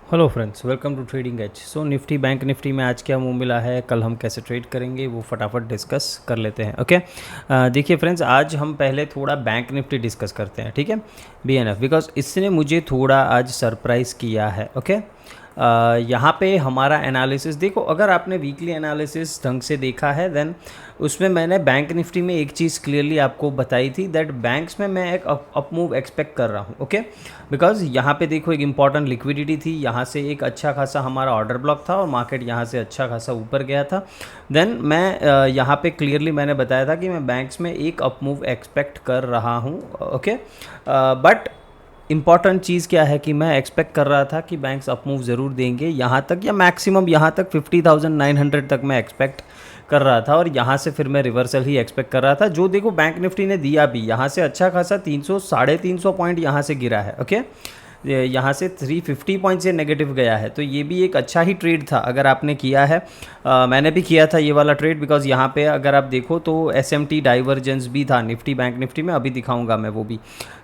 Hello friends, welcome to trading edge. So Nifty bank Nifty में आज क्या मूव मिला है, कल हम कैसे ट्रेड करेंगे वो फटाफट डिस्कस कर लेते हैं। ओके, देखिए फ्रेंड्स, आज हम पहले थोड़ा बैंक निफ्टी डिस्कस करते हैं, ठीक है। BNF बिकॉज इसने मुझे थोड़ा आज सरप्राइज़ किया है। ओके, यहाँ पे हमारा एनालिसिस देखो, अगर आपने वीकली एनालिसिस ढंग से देखा है देन उसमें मैंने बैंक निफ्टी में एक चीज़ क्लियरली आपको बताई थी दैट बैंक्स में मैं एक अप मूव एक्सपेक्ट कर रहा हूँ। ओके, बिकॉज यहाँ पे देखो एक इंपॉर्टेंट लिक्विडिटी थी, यहाँ से एक अच्छा खासा हमारा ऑर्डर ब्लॉक था और मार्केट यहाँ से अच्छा खासा ऊपर गया था। देन मैं यहाँ पे क्लियरली मैंने बताया था कि मैं बैंक्स में एक अप मूव एक्सपेक्ट कर रहा हूँ। ओके, बट इम्पॉर्टेंट चीज़ क्या है कि मैं एक्सपेक्ट कर रहा था कि बैंक्स अप मूव ज़रूर देंगे यहाँ तक, या मैक्सिमम यहाँ तक 50,900 तक मैं एक्सपेक्ट कर रहा था, और यहाँ से फिर मैं रिवर्सल ही एक्सपेक्ट कर रहा था, जो देखो बैंक निफ्टी ने दिया भी। यहाँ से अच्छा खासा 300 350 पॉइंट यहाँ से गिरा है। ओके, यहाँ से 350 पॉइंट से नेगेटिव गया है, तो ये भी एक अच्छा ही ट्रेड था अगर आपने किया है। मैंने भी किया था ये वाला ट्रेड, बिकॉज यहाँ पे अगर आप देखो तो SMT डाइवर्जेंस भी था निफ्टी बैंक निफ्टी में, अभी दिखाऊंगा मैं वो भी।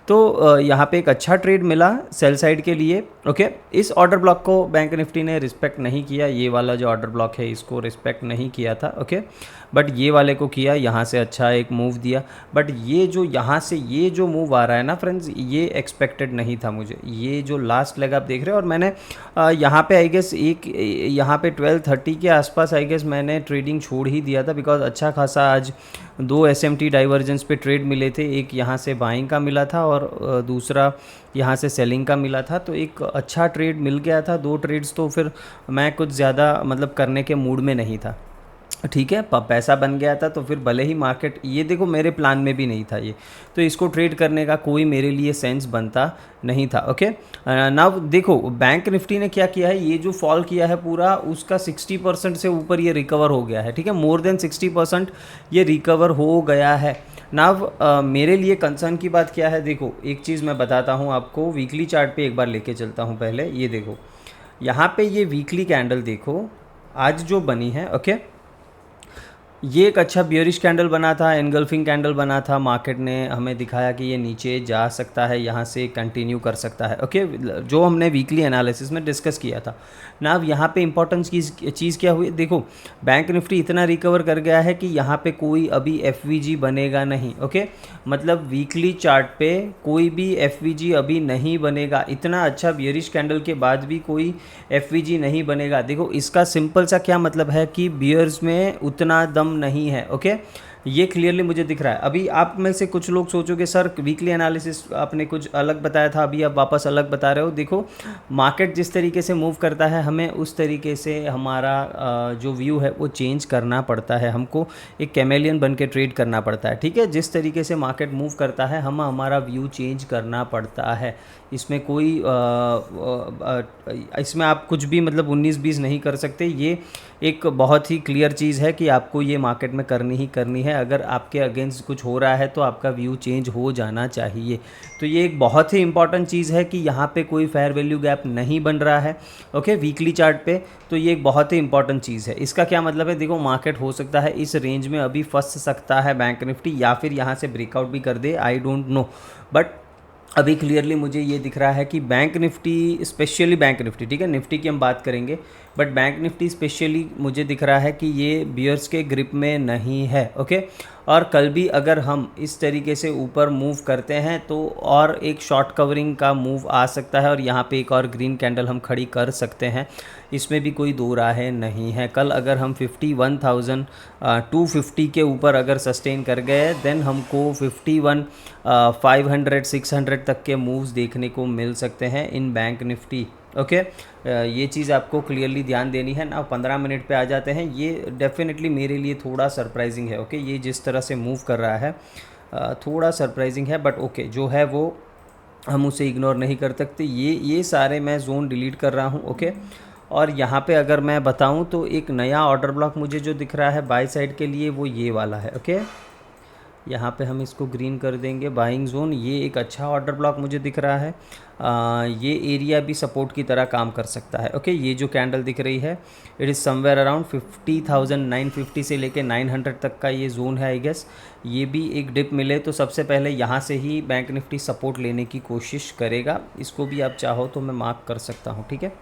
तो यहाँ पे एक अच्छा ट्रेड मिला सेल साइड के लिए। ओके, इस ऑर्डर ब्लॉक को बैंक निफ्टी ने रिस्पेक्ट नहीं किया, ये वाला जो ऑर्डर ब्लॉक है इसको रिस्पेक्ट नहीं किया था। ओके, बट ये वाले को किया, यहाँ से अच्छा एक मूव दिया। बट ये जो यहाँ से ये जो मूव आ रहा है ना फ्रेंड्स, ये एक्सपेक्टेड नहीं था मुझे। ये जो लास्ट लेग आप देख रहे हो, और मैंने यहाँ पे आई गेस यहाँ पे 12:30 के आसपास आई गेस मैंने ट्रेडिंग छोड़ ही दिया था, बिकॉज अच्छा खासा आज 2 SMT डाइवर्जेंस पे ट्रेड मिले थे। एक यहाँ से बाइंग का मिला था और दूसरा यहाँ से सेलिंग का मिला था, तो एक अच्छा ट्रेड मिल गया था। 2 ट्रेड्स तो फिर मैं कुछ ज़्यादा मतलब करने के मूड में नहीं था, ठीक है। पैसा बन गया था, तो फिर भले ही मार्केट, ये देखो मेरे प्लान में भी नहीं था ये, तो इसको ट्रेड करने का कोई मेरे लिए सेंस बनता नहीं था। ओके, नाउ देखो बैंक निफ्टी ने क्या किया है, ये जो फॉल किया है पूरा उसका 60% से ऊपर ये रिकवर हो गया है, ठीक है। मोर देन 60% ये रिकवर हो गया है। नाउ मेरे लिए कंसर्न की बात क्या है, देखो एक चीज़ मैं बताता हूँ आपको, वीकली चार्ट पे एक बार लेके चलता हूँ पहले। ये देखो यहाँ पे ये वीकली कैंडल देखो आज जो बनी है। ओके, ये एक अच्छा बियरिश कैंडल बना था, एनगल्फिंग कैंडल बना था। मार्केट ने हमें दिखाया कि ये नीचे जा सकता है, यहाँ से कंटिन्यू कर सकता है। ओके, जो हमने वीकली एनालिसिस में डिस्कस किया था ना। अब यहाँ पे इंपॉर्टेंट चीज़ क्या हुई, देखो बैंक निफ्टी इतना रिकवर कर गया है कि यहाँ पे कोई अभी FVG बनेगा नहीं। ओके, मतलब वीकली चार्ट पे कोई भी FVG अभी नहीं बनेगा। इतना अच्छा बियरिश कैंडल के बाद भी कोई FVG नहीं बनेगा। देखो इसका सिंपल सा क्या मतलब है कि बियर्स में उतना दम नहीं है। ओके, ये क्लियरली मुझे दिख रहा है। अभी आप में से कुछ लोग सोचोगे सर वीकली एनालिसिस आपने कुछ अलग बताया था, अभी आप वापस अलग बता रहे हो। देखो मार्केट जिस तरीके से मूव करता है, हमें उस तरीके से हमारा जो व्यू है वो चेंज करना पड़ता है। हमको एक कैमेलियन बन के ट्रेड करना पड़ता है, ठीक है। जिस तरीके से मार्केट मूव करता है हम हमारा व्यू चेंज करना पड़ता है। इसमें कोई इसमें आप कुछ भी मतलब 19-20 नहीं कर सकते। ये एक बहुत ही क्लियर चीज़ है कि आपको ये मार्केट में करनी ही करनी है। अगर आपके अगेंस्ट कुछ हो रहा है तो आपका व्यू चेंज हो जाना चाहिए। तो ये एक बहुत ही इंपॉर्टेंट चीज़ है कि यहाँ पे कोई फेयर वैल्यू गैप नहीं बन रहा है। ओके, वीकली चार्ट पे तो ये एक बहुत ही इंपॉर्टेंट चीज़ है। इसका क्या मतलब है, देखो मार्केट हो सकता है इस रेंज में अभी फंस सकता है बैंक निफ्टी, या फिर यहाँ से ब्रेकआउट भी कर दे, आई डोंट नो। बट अभी क्लियरली मुझे ये दिख रहा है कि bank Nifty, specially bank Nifty, ठीक है, निफ्टी की हम बात करेंगे, बट बैंक निफ्टी स्पेशली मुझे दिख रहा है कि ये बियर्स के ग्रिप में नहीं है। ओके, और कल भी अगर हम इस तरीके से ऊपर मूव करते हैं तो और एक शॉर्ट कवरिंग का मूव आ सकता है, और यहाँ पे एक और ग्रीन कैंडल हम खड़ी कर सकते हैं। इसमें भी कोई दो राहें नहीं है। कल अगर हम 51,250 के ऊपर अगर सस्टेन कर गए देन हमको 51,500 600 तक के मूव्स देखने को मिल सकते हैं इन बैंक निफ्टी। ओके, ये चीज़ आपको क्लियरली ध्यान देनी है ना। 15 मिनट पे आ जाते हैं। ये डेफिनेटली मेरे लिए थोड़ा सरप्राइजिंग है। ओके, ये जिस तरह से मूव कर रहा है थोड़ा सरप्राइजिंग है, बट ओके जो है वो हम उसे इग्नोर नहीं कर सकते। ये सारे मैं जोन डिलीट कर रहा हूँ। ओके, और यहाँ पे अगर मैं बताऊँ तो एक नया ऑर्डर ब्लॉक मुझे जो दिख रहा है बाई साइड के लिए वो ये वाला है। ओके, यहाँ पे हम इसको ग्रीन कर देंगे, बाइंग जोन। ये एक अच्छा ऑर्डर ब्लॉक मुझे दिख रहा है। ये एरिया भी सपोर्ट की तरह काम कर सकता है। ओके, ये जो कैंडल दिख रही है इट इज़ समवेयर अराउंड 50,950 से लेके 900 तक का ये जोन है आई गेस। ये भी एक डिप मिले तो सबसे पहले यहाँ से ही बैंक निफ्टी सपोर्ट लेने की कोशिश करेगा। इसको भी आप चाहो तो मैं मार्क कर सकता हूँ, ठीक है।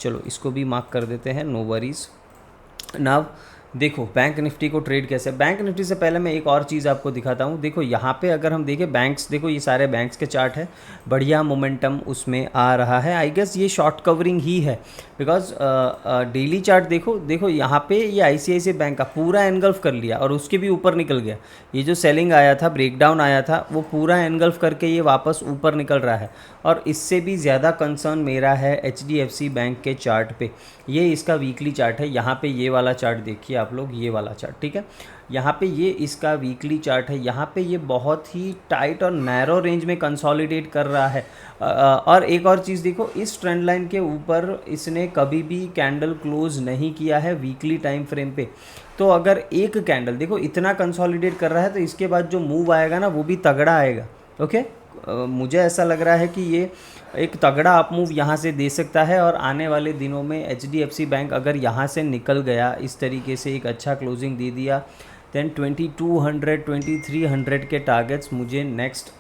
चलो इसको भी मार्क कर देते हैं, नो वरीज। नाउ देखो बैंक निफ्टी को ट्रेड कैसे, बैंक निफ्टी से पहले मैं एक और चीज़ आपको दिखाता हूँ। देखो यहाँ पे अगर हम देखें बैंक्स, देखो ये सारे बैंक्स के चार्ट है, बढ़िया मोमेंटम उसमें आ रहा है। आई गेस ये शॉर्ट कवरिंग ही है, बिकॉज डेली चार्ट देखो, देखो यहाँ पे ये ICICI बैंक का पूरा एनगल्फ कर लिया और उसके भी ऊपर निकल गया। ये जो सेलिंग आया था, ब्रेकडाउन आया था, वो पूरा एनगल्फ करके ये वापस ऊपर निकल रहा है। और इससे भी ज़्यादा कंसर्न मेरा है HDFC बैंक के चार्ट पे। ये इसका वीकली चार्ट है, यहाँ पे ये वाला चार्ट देखिए आप लोग, ये वाला चार्ट, ठीक है। यहाँ पे ये इसका वीकली चार्ट है, यहाँ पे ये बहुत ही टाइट और नैरो रेंज में कंसोलिडेट कर रहा है। और एक और चीज़ देखो, इस ट्रेंड लाइन के ऊपर इसने कभी भी कैंडल क्लोज नहीं किया है वीकली टाइम फ्रेम पे। तो अगर एक कैंडल देखो इतना कंसोलिडेट कर रहा है, तो इसके बाद जो मूव आएगा ना वो भी तगड़ा आएगा। ओके, मुझे ऐसा लग रहा है कि ये एक तगड़ा अप मूव यहाँ से दे सकता है। और आने वाले दिनों में HDFC बैंक अगर यहाँ से निकल गया, इस तरीके से एक अच्छा क्लोजिंग दे दिया, देन 2200 2300 के टारगेट्स मुझे नेक्स्ट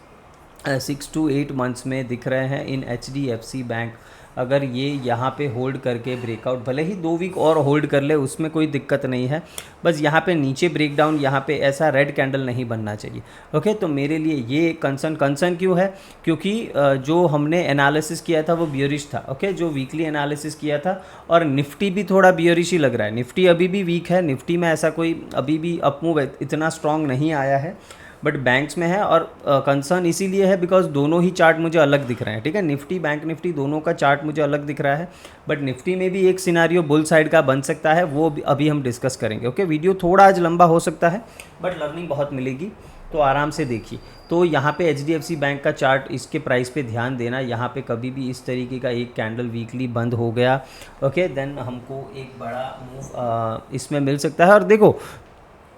6 to 8 मंथ्स में दिख रहे हैं इन HDFC बैंक। अगर ये यहाँ पे होल्ड करके ब्रेकआउट, भले ही 2 वीक और होल्ड कर ले, उसमें कोई दिक्कत नहीं है, बस यहाँ पे नीचे ब्रेकडाउन, यहाँ पे ऐसा रेड कैंडल नहीं बनना चाहिए। ओके, तो मेरे लिए ये कंसर्न क्यों है, क्योंकि जो हमने एनालिसिस किया था वो बियरिश था। ओके, जो वीकली एनालिसिस किया था, और निफ्टी भी थोड़ा बियरिश ही लग रहा है। निफ्टी अभी भी वीक है, निफ्टी में ऐसा कोई अभी भी अपमूव इतना स्ट्रांग नहीं आया है, बट बैंक्स में है। और कंसर्न इसीलिए है बिकॉज दोनों ही चार्ट मुझे अलग दिख रहे हैं, ठीक है। निफ्टी, बैंक निफ्टी दोनों का चार्ट मुझे अलग दिख रहा है, बट निफ्टी में भी एक सिनारियो बुल साइड का बन सकता है, वो अभी हम डिस्कस करेंगे। ओके, वीडियो थोड़ा आज लंबा हो सकता है, बट लर्निंग बहुत मिलेगी, तो आराम से देखिए। तो यहाँ पे HDFC बैंक का चार्ट, इसके प्राइस पे ध्यान देना, यहाँ पे कभी भी इस तरीके का एक कैंडल वीकली बंद हो गया, ओके, देन हमको एक बड़ा मूव इसमें मिल सकता है। और देखो,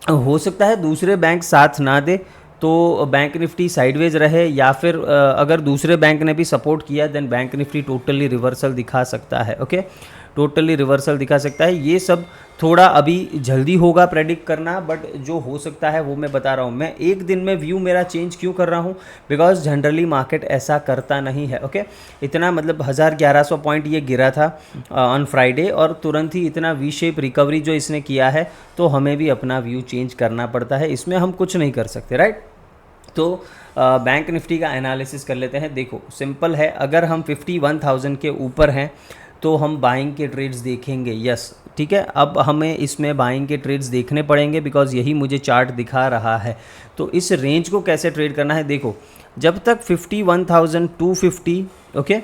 हो सकता है दूसरे बैंक साथ ना दे, तो बैंक निफ्टी साइडवेज रहे, या फिर अगर दूसरे बैंक ने भी सपोर्ट किया, then bank Nifty totally reversal दिखा सकता है। ओके, टोटली रिवर्सल दिखा सकता है। ये सब थोड़ा अभी जल्दी होगा प्रेडिक्ट करना, बट जो हो सकता है वो मैं बता रहा हूँ। मैं एक दिन में व्यू मेरा चेंज क्यों कर रहा हूँ, बिकॉज जनरली मार्केट ऐसा करता नहीं है। ओके, इतना मतलब 1100 पॉइंट ये गिरा था ऑन फ्राइडे, और तुरंत ही इतना वी शेप रिकवरी जो इसने किया है, तो हमें भी अपना व्यू चेंज करना पड़ता है, इसमें हम कुछ नहीं कर सकते, राइट। तो बैंक निफ्टी का एनालिसिस कर लेते हैं। देखो सिंपल है, अगर हम 51,000 के ऊपर हैं तो हम बाइंग के ट्रेड्स देखेंगे, यस, ठीक है। अब हमें इसमें बाइंग के ट्रेड्स देखने पड़ेंगे, बिकॉज यही मुझे चार्ट दिखा रहा है। तो इस रेंज को कैसे ट्रेड करना है, देखो जब तक 51,250, ओके,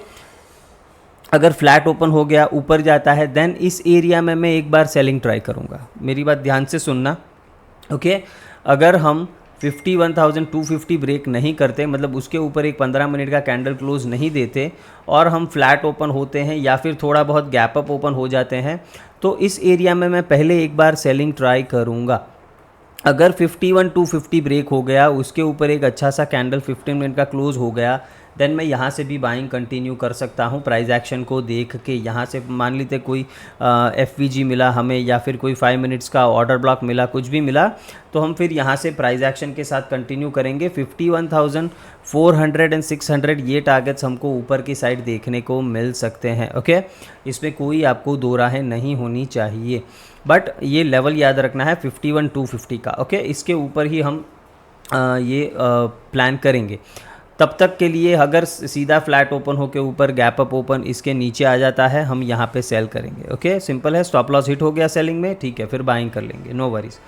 अगर फ्लैट ओपन हो गया, ऊपर जाता है, देन इस एरिया में मैं एक बार सेलिंग ट्राई करूँगा। मेरी बात ध्यान से सुनना, ओके। अगर हम 51,250 ब्रेक नहीं करते, मतलब उसके ऊपर एक 15 मिनट का कैंडल क्लोज नहीं देते, और हम फ्लैट ओपन होते हैं या फिर थोड़ा बहुत गैप अप ओपन हो जाते हैं, तो इस एरिया में मैं पहले एक बार सेलिंग ट्राई करूँगा। अगर 51,250 ब्रेक हो गया, उसके ऊपर एक अच्छा सा कैंडल 15 मिनट का क्लोज हो गया, देन मैं यहाँ से भी बाइंग कंटिन्यू कर सकता हूँ प्राइस एक्शन को देख के। यहाँ से मान लीजिए कोई FVG मिला हमें, या फिर कोई 5 मिनट्स का ऑर्डर ब्लॉक मिला, कुछ भी मिला, तो हम फिर यहाँ से प्राइस एक्शन के साथ कंटिन्यू करेंगे। 51,400 एंड 600 ये टारगेट्स हमको ऊपर की साइड देखने को मिल सकते हैं। ओके, इसमें कोई आपको दो राहें नहीं होनी चाहिए, बट ये लेवल याद रखना है 51,250 का। ओके, इसके ऊपर ही हम ये प्लान करेंगे। तब तक के लिए अगर सीधा फ्लैट ओपन होकर ऊपर गैप अप ओपन इसके नीचे आ जाता है, हम यहाँ पे सेल करेंगे। ओके, सिंपल है। स्टॉप लॉस हिट हो गया सेलिंग में, ठीक है, फिर बाइंग कर लेंगे, no worries.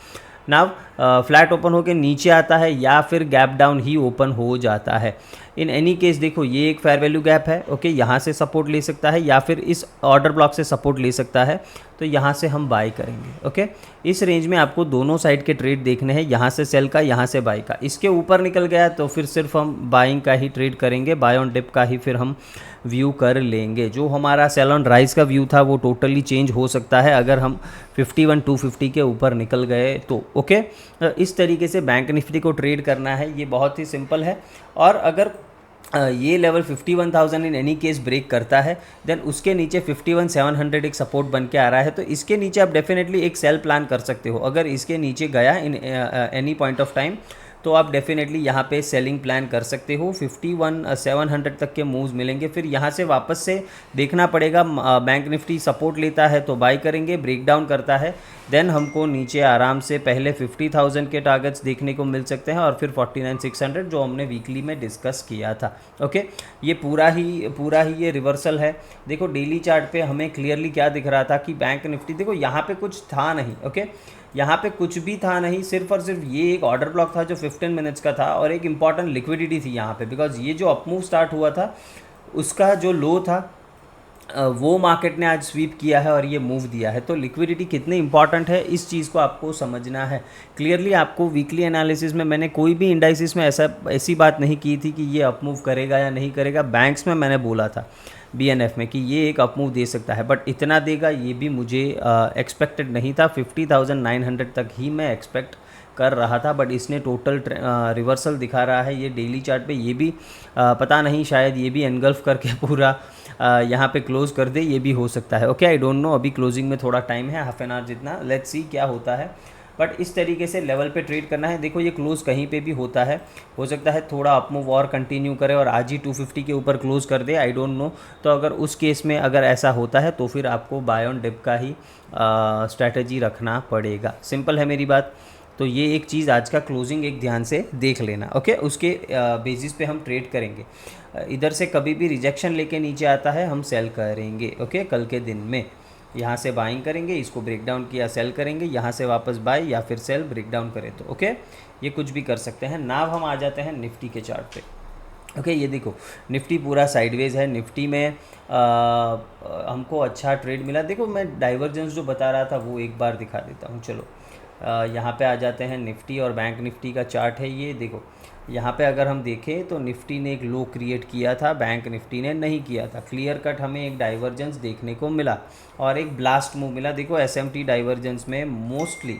Now flat open होकर नीचे आता है या फिर गैप डाउन ही ओपन हो जाता है, इन एनी केस देखो ये एक फेयर वैल्यू गैप है। ओके, यहाँ से सपोर्ट ले सकता है या फिर इस ऑर्डर ब्लॉक से सपोर्ट ले सकता है, तो यहाँ से हम बाई करेंगे। ओके, इस रेंज में आपको दोनों साइड के ट्रेड देखने हैं, यहाँ से सेल का, यहाँ से बाई का। इसके ऊपर निकल गया तो फिर सिर्फ हम बाइंग का ही ट्रेड करेंगे, बाय ऑन डिप का ही फिर हम व्यू कर लेंगे। जो हमारा सेल ऑन राइज का व्यू था वो टोटली चेंज हो सकता है अगर हम 51,250 के ऊपर निकल गए तो। ओके, इस तरीके से बैंक निफ्टी को ट्रेड करना है, ये बहुत ही सिंपल है। और अगर ये level 51,000 in any case break करता है, देन उसके नीचे 51,700 एक सपोर्ट बन के आ रहा है, तो इसके नीचे आप डेफिनेटली एक सेल प्लान कर सकते हो। अगर इसके नीचे गया in any point of time, तो आप डेफिनेटली यहाँ पे सेलिंग प्लान कर सकते हो। 51,700 तक के मूव्स मिलेंगे। फिर यहाँ से वापस से देखना पड़ेगा, बैंक निफ्टी सपोर्ट लेता है तो बाई करेंगे, ब्रेक डाउन करता है देन हमको नीचे आराम से पहले 50,000 के टारगेट्स देखने को मिल सकते हैं और फिर 49,600 जो हमने वीकली में डिस्कस किया था। ओके, ये पूरा ही ये रिवर्सल है। देखो डेली चार्ट पे हमें क्लियरली क्या दिख रहा था कि बैंक निफ्टी, देखो यहाँ पे कुछ था नहीं। ओके, यहाँ पे कुछ भी था नहीं, सिर्फ और सिर्फ ये एक ऑर्डर ब्लॉक था जो 15 मिनट्स का था और एक इंपॉर्टेंट लिक्विडिटी थी यहाँ पे, बिकॉज ये जो अपमूव स्टार्ट हुआ था उसका जो लो था वो मार्केट ने आज स्वीप किया है और ये मूव दिया है। तो लिक्विडिटी कितनी इंपॉर्टेंट है इस चीज़ को आपको समझना है क्लियरली। आपको वीकली एनालिसिस में मैंने कोई भी इंडाइसिस में ऐसी बात नहीं की थी कि ये अप मूव करेगा या नहीं करेगा। बैंक्स में मैंने बोला था BNF में कि ये एक अप मूव दे सकता है, बट इतना देगा ये भी मुझे एक्सपेक्टेड नहीं था। 50,900 तक ही मैं एक्सपेक्ट कर रहा था, बट इसने टोटल रिवर्सल दिखा रहा है। ये डेली चार्ट पे ये भी पता नहीं, शायद ये भी एनगल्फ करके पूरा यहाँ पे क्लोज कर दे, ये भी हो सकता है। ओके, आई डोंट नो, अभी क्लोजिंग में थोड़ा टाइम है, हाफ एन आवर जितना, लेट्स सी क्या होता है। बट इस तरीके से लेवल पे ट्रेड करना है। देखो ये क्लोज कहीं पे भी होता है, हो सकता है थोड़ा अपमूव और कंटिन्यू करे और आज ही 250 के ऊपर क्लोज कर दे, आई डोंट नो। तो अगर उस केस में अगर ऐसा होता है तो फिर आपको बाय ऑन डिप का ही स्ट्रैटेजी रखना पड़ेगा। सिंपल है मेरी बात। तो ये एक चीज़ आज का क्लोजिंग एक ध्यान से देख लेना। ओके, उसके बेसिस पे हम ट्रेड करेंगे। इधर से कभी भी रिजेक्शन लेके नीचे आता है हम सेल करेंगे। ओके, कल के दिन में यहाँ से बाइंग करेंगे, इसको ब्रेक डाउन किया सेल करेंगे, यहाँ से वापस बाय या फिर सेल, ब्रेक डाउन करें तो ओके, ये कुछ भी कर सकते हैं। नाव हम आ जाते हैं निफ्टी के चार्ट पे। ओके, ये देखो निफ्टी पूरा साइडवेज है। निफ्टी में हमको अच्छा ट्रेड मिला। देखो मैं डाइवर्जेंस जो बता रहा था वो एक बार दिखा देता हूँ। चलो यहाँ पे आ जाते हैं। निफ्टी और बैंक निफ्टी का चार्ट है ये। देखो यहाँ पे अगर हम देखें तो निफ्टी ने एक लो क्रिएट किया था, बैंक निफ्टी ने नहीं किया था। क्लियर कट हमें एक डाइवर्जेंस देखने को मिला और एक ब्लास्ट मूव मिला। देखो SMT डाइवर्जेंस में मोस्टली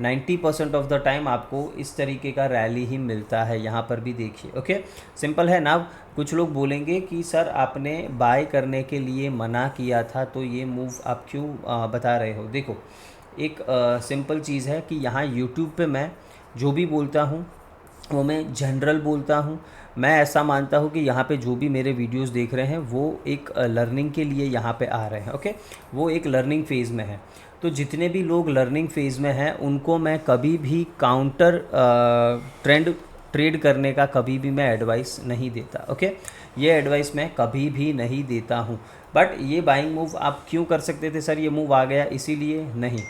90% ऑफ द टाइम आपको इस तरीके का रैली ही मिलता है। यहाँ पर भी देखिए। ओके, सिंपल है ना। कुछ लोग बोलेंगे कि सर आपने बाय करने के लिए मना किया था तो ये मूव आप क्यों बता रहे हो। देखो एक सिंपल चीज़ है कि यहाँ यूट्यूब पे मैं जो भी बोलता हूँ वो मैं जनरल बोलता हूँ। मैं ऐसा मानता हूँ कि यहाँ पे जो भी मेरे वीडियोस देख रहे हैं वो एक लर्निंग के लिए यहाँ पे आ रहे हैं। ओके, वो एक लर्निंग फेज़ में है। तो जितने भी लोग लर्निंग फेज़ में हैं उनको मैं कभी भी काउंटर ट्रेड करने का कभी भी मैं एडवाइस नहीं देता। ओके, ये एडवाइस मैं कभी भी नहीं देता हूँ। बट ये बाइंग मूव आप क्यों कर सकते थे सर, ये मूव आ गया इसीलिए नहीं।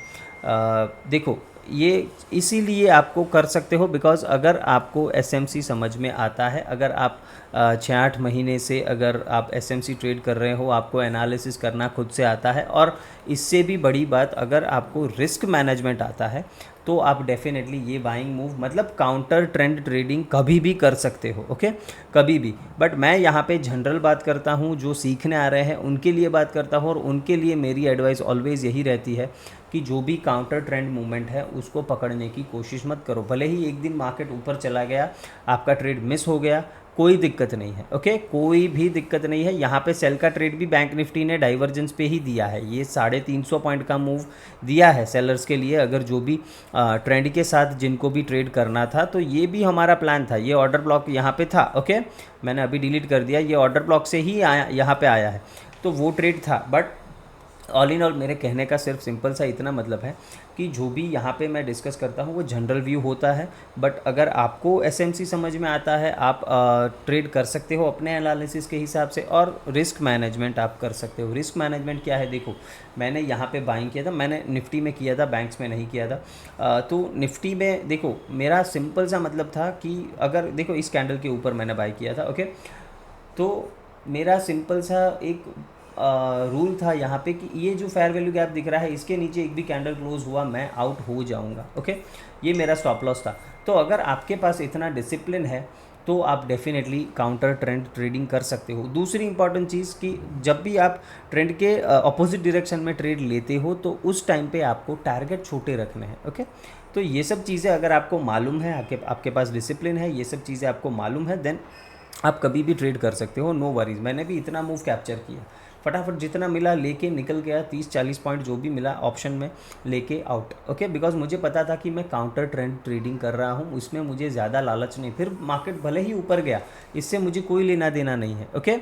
देखो ये इसीलिए आपको कर सकते हो बिकॉज़ अगर आपको SMC समझ में आता है, अगर आप 6-8 महीने से अगर आप SMC ट्रेड कर रहे हो, आपको एनालिसिस करना खुद से आता है और इससे भी बड़ी बात अगर आपको रिस्क मैनेजमेंट आता है तो आप डेफिनेटली ये बाइंग मूव मतलब काउंटर ट्रेंड ट्रेडिंग कभी भी कर सकते हो। ओके, कभी भी। बट मैं यहाँ पे जनरल बात करता हूँ, जो सीखने आ रहे हैं उनके लिए बात करता हूँ और उनके लिए मेरी एडवाइस ऑलवेज़ यही रहती है कि जो भी काउंटर ट्रेंड मूवमेंट है उसको पकड़ने की कोशिश मत करो। भले ही एक दिन मार्केट ऊपर चला गया, आपका ट्रेड मिस हो गया, कोई दिक्कत नहीं है। ओके, कोई भी दिक्कत नहीं है। यहाँ पे सेल का ट्रेड भी बैंक निफ्टी ने डाइवर्जेंस पे ही दिया है। ये 350 पॉइंट का मूव दिया है सेलर्स के लिए, अगर जो भी ट्रेंड के साथ जिनको भी ट्रेड करना था। तो ये भी हमारा प्लान था। ये ऑर्डर ब्लॉक यहाँ पे था। ओके, मैंने अभी डिलीट कर दिया। ये ऑर्डर ब्लॉक से ही आया, यहाँ पे आया है, तो वो ट्रेड था। बट ऑल इन ऑल मेरे कहने का सिर्फ सिंपल सा इतना मतलब है कि जो भी यहाँ पे मैं डिस्कस करता हूँ वो जनरल व्यू होता है। बट अगर आपको SMC समझ में आता है, आप ट्रेड कर सकते हो अपने एनालिसिस के हिसाब से और रिस्क मैनेजमेंट आप कर सकते हो। रिस्क मैनेजमेंट क्या है, देखो मैंने यहाँ पे बाइंग किया था, मैंने निफ्टी में किया था, बैंक्स में नहीं किया था। तो निफ्टी में देखो मेरा सिंपल सा मतलब था कि अगर देखो इस कैंडल के ऊपर मैंने बाई किया था। ओके, तो मेरा सिंपल सा एक रूल था यहाँ पे कि ये जो फेयर वैल्यू गैप दिख रहा है इसके नीचे एक भी कैंडल क्लोज हुआ मैं आउट हो जाऊँगा। ओके, ये मेरा स्टॉप लॉस था। तो अगर आपके पास इतना डिसिप्लिन है तो आप डेफिनेटली काउंटर ट्रेंड ट्रेडिंग कर सकते हो। दूसरी इंपॉर्टेंट चीज़ कि जब भी आप ट्रेंड के अपोजिट डायरेक्शन में ट्रेड लेते हो तो उस टाइम पे आपको टारगेट छोटे रखने हैं। ओके, तो ये सब चीज़ें अगर आपको मालूम है, आपके पास डिसिप्लिन है, ये सब चीज़ें आपको मालूम है, देन आप कभी भी ट्रेड कर सकते हो, नो वरीज। मैंने भी इतना मूव कैप्चर किया फटाफट जितना मिला लेके निकल गया, 30-40 पॉइंट जो भी मिला ऑप्शन में लेके आउट। ओके, बिकॉज मुझे पता था कि मैं काउंटर ट्रेंड ट्रेडिंग कर रहा हूँ, उसमें मुझे ज़्यादा लालच नहीं, फिर मार्केट भले ही ऊपर गया इससे मुझे कोई लेना देना नहीं है। ओके,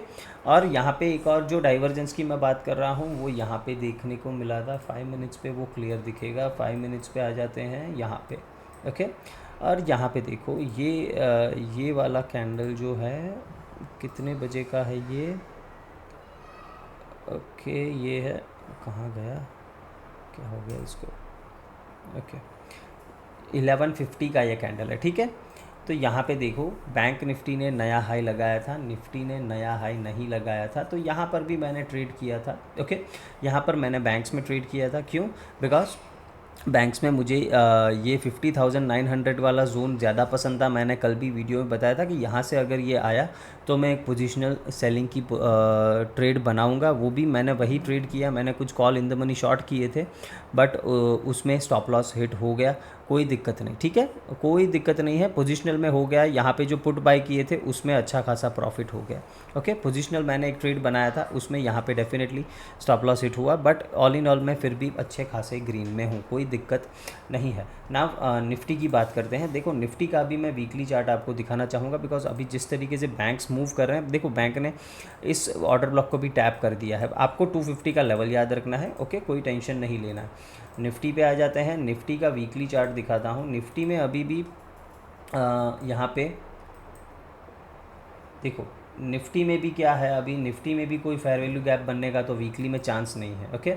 और यहाँ पे एक और जो डाइवर्जेंस की मैं बात कर रहा हूँ वो यहाँ पे देखने को मिला था, 5 मिनट्स पे वो क्लियर दिखेगा। 5 मिनट्स पे आ जाते हैं यहाँ पे। ओके, और यहाँ पे देखो ये वाला कैंडल जो है कितने बजे का है ये। ओके, ये है, कहाँ गया, क्या हो गया इसको। ओके, 1150 का ये कैंडल है। ठीक है, तो यहाँ पे देखो बैंक निफ्टी ने नया हाई लगाया था, निफ्टी ने नया हाई नहीं लगाया था, तो यहाँ पर भी मैंने ट्रेड किया था। ओके, यहाँ पर मैंने बैंक्स में ट्रेड किया था। क्यों? बिकॉज बैंक्स में मुझे ये 50,900 वाला जोन ज़्यादा पसंद था। मैंने कल भी वीडियो में बताया था कि यहाँ से अगर ये आया तो मैं एक पोजिशनल सेलिंग की ट्रेड बनाऊंगा। वो भी मैंने वही ट्रेड किया, मैंने कुछ call in the money short किए थे, बट उसमें स्टॉप लॉस हिट हो गया, कोई दिक्कत नहीं। ठीक है, कोई दिक्कत नहीं है, पोजिशनल में हो गया। यहाँ पे जो पुट बाय किए थे उसमें अच्छा खासा प्रॉफिट हो गया। ओके, पोजिशनल मैंने एक ट्रेड बनाया था, उसमें यहाँ पे डेफिनेटली स्टॉप लॉस हिट हुआ, बट ऑल इन ऑल मैं फिर भी अच्छे खासे ग्रीन में हूँ, कोई दिक्कत नहीं है ना। निफ्टी की बात करते हैं। देखो निफ्टी का भी मैं वीकली चार्ट आपको दिखाना चाहूँगा, बिकॉज अभी जिस तरीके से बैंक्स मूव कर रहे हैं, देखो बैंक ने इस ऑर्डर ब्लॉक को भी टैप कर दिया है। आपको 250 का लेवल याद रखना है। ओके, कोई टेंशन नहीं लेना है। निफ्टी पे आ जाते हैं, निफ्टी का वीकली चार्ट दिखाता हूँ। निफ्टी में अभी भी यहाँ पे देखो, निफ्टी में भी क्या है, अभी निफ्टी में भी कोई फेयर वैल्यू गैप बनने का तो वीकली में चांस नहीं है। ओके,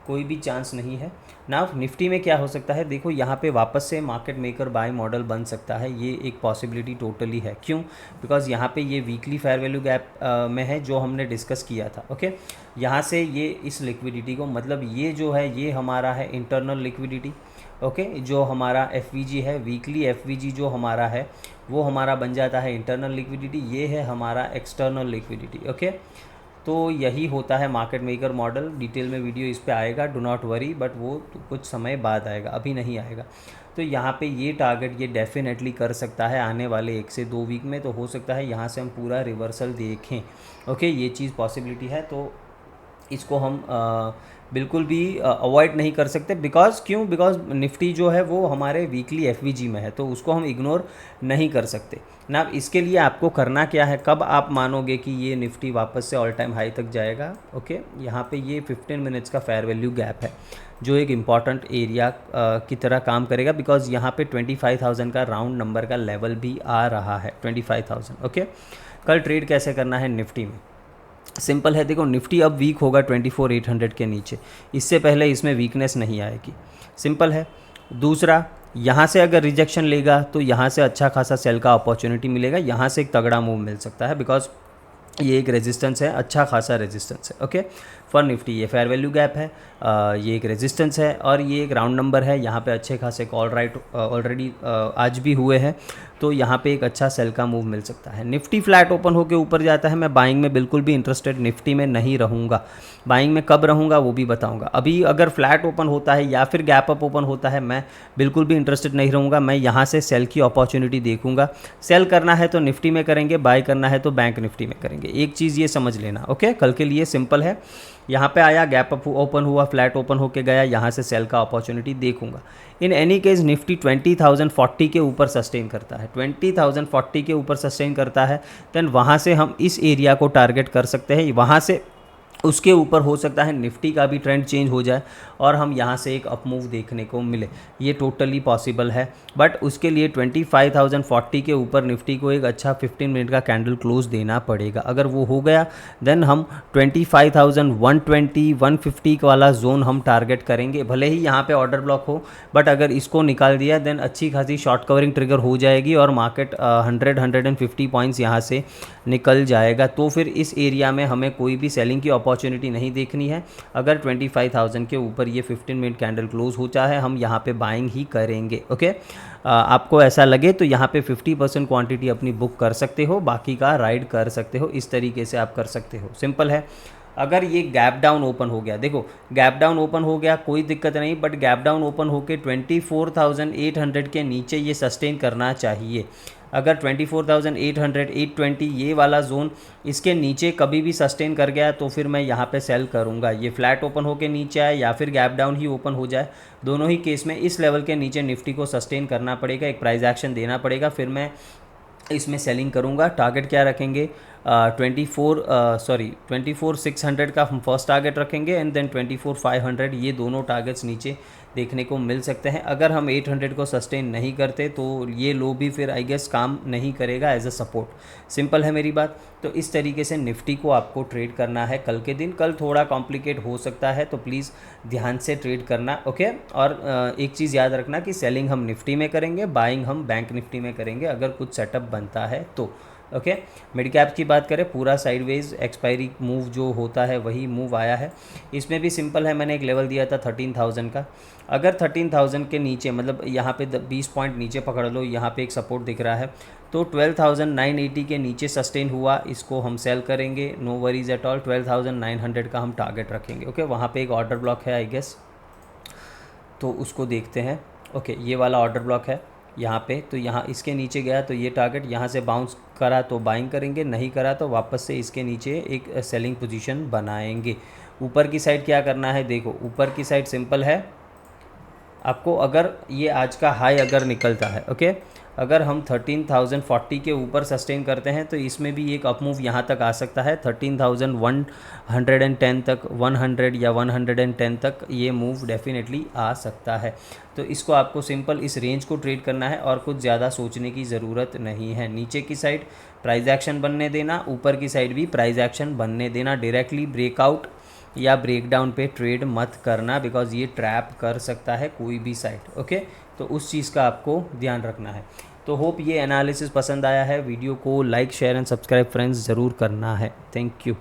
कोई भी चांस नहीं है ना। निफ्टी में क्या हो सकता है, देखो यहाँ पे वापस से मार्केट मेकर बाय मॉडल बन सकता है, ये एक पॉसिबिलिटी टोटली है। क्यों? बिकॉज यहाँ पे ये वीकली फेयर वैल्यू गैप में है जो हमने डिस्कस किया था। ओके, यहाँ से ये इस लिक्विडिटी को, मतलब ये जो है ये हमारा है इंटरनल लिक्विडिटी। ओके, जो हमारा एफवीजी है, वीकली एफवीजी जो हमारा है वो हमारा बन जाता है इंटरनल लिक्विडिटी, ये है हमारा एक्सटर्नल लिक्विडिटी। ओके, तो यही होता है मार्केट मेकर मॉडल। डिटेल में वीडियो इस पे आएगा, डू नॉट वरी, बट वो कुछ समय बाद आएगा, अभी नहीं आएगा। तो यहाँ पे ये टारगेट ये डेफिनेटली कर सकता है आने वाले 1 से 2 वीक में, तो हो सकता है यहाँ से हम पूरा रिवर्सल देखें। ओके, ये चीज़ पॉसिबिलिटी है, तो इसको हम बिल्कुल भी अवॉइड नहीं कर सकते। बिकॉज क्यों? बिकॉज निफ्टी जो है वो हमारे वीकली एफवीजी में है, तो उसको हम इग्नोर नहीं कर सकते ना। इसके लिए आपको करना क्या है, कब आप मानोगे कि ये निफ्टी वापस से ऑल टाइम हाई तक जाएगा। ओके, यहाँ पे ये 15 मिनट्स का फेयर वैल्यू गैप है जो एक इम्पॉर्टेंट एरिया की तरह काम करेगा, बिकॉज यहाँ पे 25,000 का राउंड नंबर का लेवल भी आ रहा है, 25,000। ओके, कल ट्रेड कैसे करना है निफ्टी में, सिंपल है। देखो निफ्टी अब वीक होगा 24,800 के नीचे, इससे पहले इसमें वीकनेस नहीं आएगी, सिंपल है। दूसरा, यहाँ से अगर रिजेक्शन लेगा तो यहाँ से अच्छा खासा सेल का अपॉर्चुनिटी मिलेगा, यहाँ से एक तगड़ा मूव मिल सकता है, बिकॉज ये एक रेजिस्टेंस है, अच्छा खासा रेजिस्टेंस है। ओके, फॉर निफ्टी ये फेयर वैल्यू गैप है, ये एक रेजिस्टेंस है और ये एक राउंड नंबर है। यहाँ पे अच्छे खासे कॉल राइट ऑलरेडी आज भी हुए हैं, तो यहाँ पे एक अच्छा सेल का मूव मिल सकता है। निफ्टी फ्लैट ओपन होकर ऊपर जाता है, मैं बाइंग में बिल्कुल भी इंटरेस्टेड निफ्टी में नहीं रहूँगा। बाइंग में कब रहूँगा वो भी बताऊँगा। अभी अगर फ्लैट ओपन होता है या फिर गैप अप ओपन होता है, मैं बिल्कुल भी इंटरेस्टेड नहीं रहूँगा। मैं यहाँ से सेल की अपॉर्चुनिटी देखूँगा। सेल करना है तो निफ्टी में करेंगे, बाय करना है तो बैंक निफ्टी में करेंगे। एक चीज़ ये समझ लेना। ओके, कल के लिए सिंपल है। यहाँ पे आया, गैप अप ओपन हुआ, फ्लैट ओपन होके गया, यहाँ से सेल का अपॉर्चुनिटी देखूंगा। इन एनी केस निफ्टी 20,040 के ऊपर सस्टेन करता है, 20,040 के ऊपर सस्टेन करता है, देन वहाँ से हम इस एरिया को टारगेट कर सकते हैं। वहाँ से उसके ऊपर हो सकता है निफ्टी का भी ट्रेंड चेंज हो जाए और हम यहाँ से एक अप मूव देखने को मिले, ये टोटली पॉसिबल है। बट उसके लिए 25,040 के ऊपर निफ्टी को एक अच्छा 15 मिनट का कैंडल क्लोज देना पड़ेगा। अगर वो हो गया देन हम 25,120 150 वाला जोन हम टारगेट करेंगे। भले ही यहाँ पे ऑर्डर ब्लॉक हो, बट अगर इसको निकाल दिया देन अच्छी खासी शॉर्ट कवरिंग ट्रिगर हो जाएगी और मार्केट 100-150 पॉइंट्स यहाँ से निकल जाएगा। तो फिर इस एरिया में हमें कोई भी सेलिंग की अपॉर्चुनिटी नहीं देखनी है। अगर 25,000 के ऊपर ये 15 मिनट कैंडल क्लोज हो चाहे, हम यहाँ पे बाइंग ही करेंगे। ओके, आपको ऐसा लगे तो यहाँ पे 50% क्वांटिटी अपनी बुक कर सकते हो, बाकी का राइड कर सकते हो। इस तरीके से आप कर सकते हो, सिंपल है। अगर ये गैप डाउन ओपन हो गया, देखो गैप डाउन ओपन हो गया कोई दिक्कत नहीं, बट गैप डाउन ओपन होके 24,800 के नीचे ये सस्टेन करना चाहिए। अगर 24,800 820 ये वाला जोन इसके नीचे कभी भी सस्टेन कर गया तो फिर मैं यहाँ पे सेल करूँगा। ये फ्लैट ओपन होके नीचे आए या फिर गैप डाउन ही ओपन हो जाए, दोनों ही केस में इस लेवल के नीचे निफ्टी को सस्टेन करना पड़ेगा, एक प्राइस एक्शन देना पड़ेगा, फिर मैं इसमें सेलिंग करूंगा। टारगेट क्या रखेंगे? 24,600 का हम फर्स्ट टारगेट रखेंगे एंड देन 24,500, ये दोनों टारगेट्स नीचे देखने को मिल सकते हैं। अगर हम 800 को सस्टेन नहीं करते तो ये लो भी फिर आई गेस काम नहीं करेगा एज अ सपोर्ट। सिंपल है मेरी बात। तो इस तरीके से निफ्टी को आपको ट्रेड करना है कल के दिन। कल थोड़ा कॉम्प्लिकेट हो सकता है तो प्लीज़ ध्यान से ट्रेड करना, ओके। और एक चीज़ याद रखना कि सेलिंग हम निफ्टी में करेंगे, बाइंग हम बैंक निफ्टी में करेंगे अगर कुछ सेटअप बनता है तो, ओके। मिड कैप की बात करें, पूरा साइडवेज एक्सपायरी मूव जो होता है वही मूव आया है। इसमें भी सिंपल है, मैंने एक लेवल दिया था 13,000 का। अगर 13,000 के नीचे, मतलब यहाँ पे 20 पॉइंट नीचे पकड़ लो, यहाँ पे एक सपोर्ट दिख रहा है, तो 12,980 के नीचे सस्टेन हुआ, इसको हम सेल करेंगे, नो वरीज एट ऑल। 12,900 का हम टारगेट रखेंगे, ओके। वहाँ पे एक ऑर्डर ब्लॉक है आई गेस, तो उसको देखते हैं, ओके। ये वाला ऑर्डर ब्लॉक है यहाँ पे, तो यहाँ इसके नीचे गया तो ये टारगेट, यहाँ से बाउंस करा तो बाइंग करेंगे, नहीं करा तो वापस से इसके नीचे एक सेलिंग पोजीशन बनाएंगे। ऊपर की साइड क्या करना है? देखो ऊपर की साइड सिंपल है आपको, अगर ये आज का हाई अगर निकलता है, ओके, अगर हम 13,040 के ऊपर सस्टेन करते हैं तो इसमें भी एक अपमूव यहाँ तक आ सकता है। 13,110 तक, 100 या 110 तक ये मूव डेफिनेटली आ सकता है। तो इसको आपको सिंपल इस रेंज को ट्रेड करना है और कुछ ज़्यादा सोचने की ज़रूरत नहीं है। नीचे की साइड प्राइस एक्शन बनने देना, ऊपर की साइड भी प्राइस एक्शन बनने देना। डायरेक्टली ब्रेकआउट या ब्रेकडाउन पे ट्रेड मत करना, बिकॉज ये ट्रैप कर सकता है कोई भी साइड, ओके। तो उस चीज़ का आपको ध्यान रखना है। तो होप ये एनालिसिस पसंद आया है। वीडियो को like share and subscribe friends ज़रूर करना है। Thank you.